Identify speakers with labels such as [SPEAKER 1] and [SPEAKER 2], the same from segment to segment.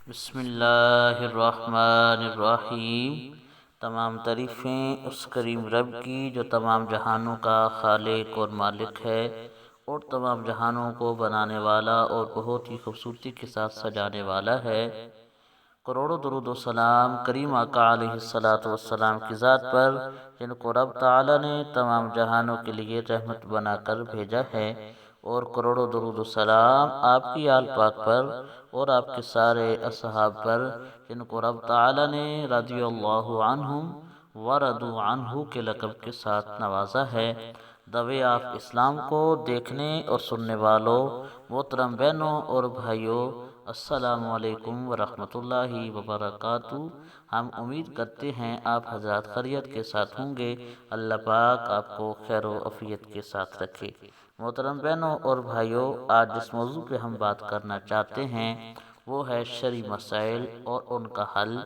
[SPEAKER 1] بسم اللہ الرحمن الرحیم۔ تمام تعریفیں اس کریم رب کی جو تمام جہانوں کا خالق اور مالک ہے اور تمام جہانوں کو بنانے والا اور بہت ہی خوبصورتی کے ساتھ سجانے والا ہے۔ کروڑوں درود و سلام کریم آقا علیہ الصلوۃ والسلام کی ذات پر جن کو رب تعالی نے تمام جہانوں کے لیے رحمت بنا کر بھیجا ہے، اور کروڑوں درود و سلام آپ کی آل پاک پر اور آپ کے سارے اصحاب پر جن کو رب تعالی نے رضی اللہ عنہم ورضوا عنہ کے لقب کے ساتھ نوازا ہے۔ دوے آف اسلام کو دیکھنے اور سننے والوں محترم بہنوں اور بھائیوں، السلام علیکم ورحمۃ اللہ وبرکاتہ۔ ہم امید کرتے ہیں آپ حضرات خیریت کے ساتھ ہوں گے۔ اللہ پاک آپ کو خیر و عافیت کے ساتھ رکھے۔ محترم بہنوں اور بھائیوں، آج جس موضوع پہ ہم بات کرنا چاہتے ہیں وہ ہے شرعی مسائل اور ان کا حل۔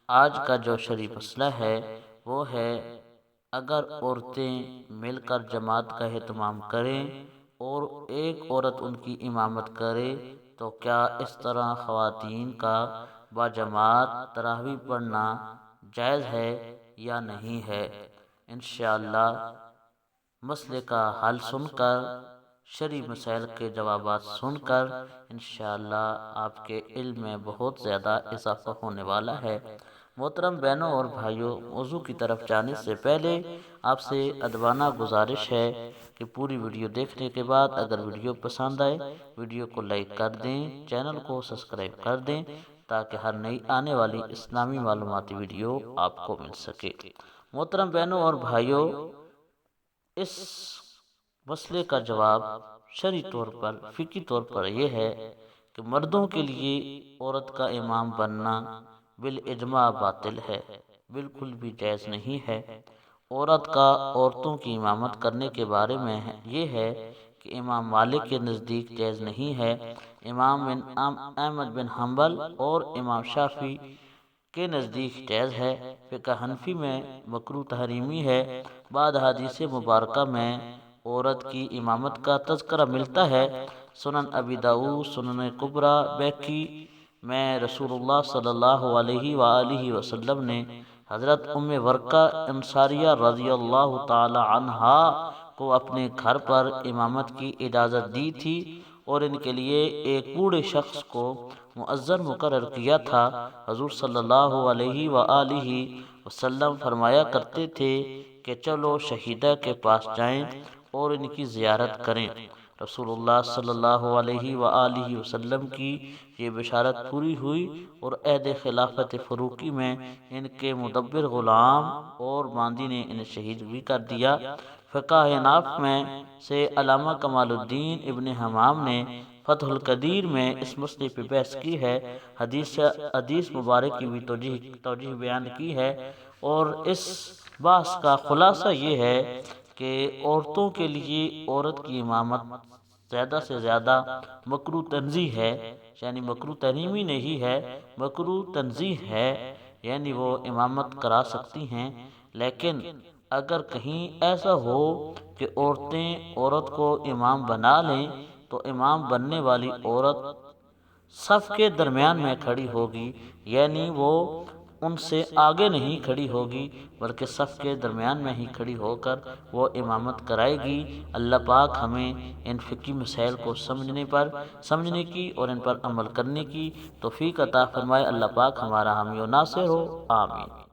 [SPEAKER 1] آج کا جو شرعی مسئلہ ہے وہ ہے، اگر عورتیں مل کر جماعت کا اہتمام کریں اور ایک عورت ان کی امامت کرے تو کیا اس طرح خواتین کا باجماعت تراویح پڑھنا جائز ہے یا نہیں ہے؟ انشاءاللہ مسئلے کا حل سن کر، شرعی مسائل کے جوابات سن کر انشاءاللہ آپ کے علم میں بہت زیادہ اضافہ ہونے والا ہے۔ محترم بہنوں اور بھائیوں، موضوع کی طرف جانے سے پہلے آپ سے ادبانہ گزارش ہے کہ پوری ویڈیو دیکھنے کے بعد اگر ویڈیو پسند آئے ویڈیو کو لائک کر دیں، چینل کو سبسکرائب کر دیں تاکہ ہر نئی آنے والی اسلامی معلوماتی ویڈیو آپ کو مل سکے۔ محترم بہنوں اور بھائیوں، اس مسئلے کا جواب شرعی طور پر، فقہی طور پر یہ ہے کہ مردوں کے لیے عورت کا امام بننا بالاجماع باطل ہے، بالکل بھی جائز نہیں ہے۔ عورت کا عورتوں کی امامت کرنے کے بارے میں یہ ہے کہ امام مالک کے نزدیک جائز نہیں ہے، امام احمد بن حنبل اور امام شافعی کے نزدیک جائز ہے، فقہ حنفی میں مکروہ تحریمی ہے۔ بعد حدیث مبارکہ میں عورت کی امامت کا تذکرہ ملتا ہے۔ سنن ابی داؤد، سنن کبریٰ، بیہقی میں رسول اللہ صلی اللہ علیہ وآلہ وسلم نے حضرت ام ورقہ انصاریہ رضی اللہ تعالی عنہا کو اپنے گھر پر امامت کی اجازت دی تھی، اور ان کے لیے ایک بوڑھے شخص کو مؤذن مقرر کیا تھا۔ حضور صلی اللہ علیہ وآلہ وسلم فرمایا کرتے تھے کہ چلو شہیدہ کے پاس جائیں اور ان کی زیارت کریں۔ رسول اللہ صلی اللہ علیہ وآلہ وسلم کی یہ بشارت پوری ہوئی اور عہد خلافت فاروقی میں ان کے مدبر غلام اور باندی نے انہیں شہید بھی کر دیا۔ فقہ حناف میں سے علامہ کمال الدین ابن حمام نے فتح القدیر میں اس مسئلے پہ بحث کی ہے، حدیث مبارک کی بھی توجیہ بیان کی ہے، اور اس بحث کا خلاصہ یہ ہے کہ عورتوں کے لیے عورت کی امامت زیادہ سے زیادہ مکروہ تنزیہ ہے، یعنی مکروہ تحریمی نہیں ہے، مکروہ تنزیہ ہے، یعنی وہ امامت کرا سکتی ہیں۔ لیکن اگر کہیں ایسا ہو کہ عورتیں عورت کو امام بنا لیں تو امام بننے والی عورت صف کے درمیان میں کھڑی ہوگی، یعنی وہ ان سے آگے نہیں کھڑی ہوگی بلکہ صف کے درمیان میں ہی کھڑی ہو کر وہ امامت کرائے گی۔ اللہ پاک ہمیں ان فقہی مسائل کو سمجھنے کی اور ان پر عمل کرنے کی توفیق عطا فرمائے۔ اللہ پاک ہمارا حامی و ناصر ہو، آمین۔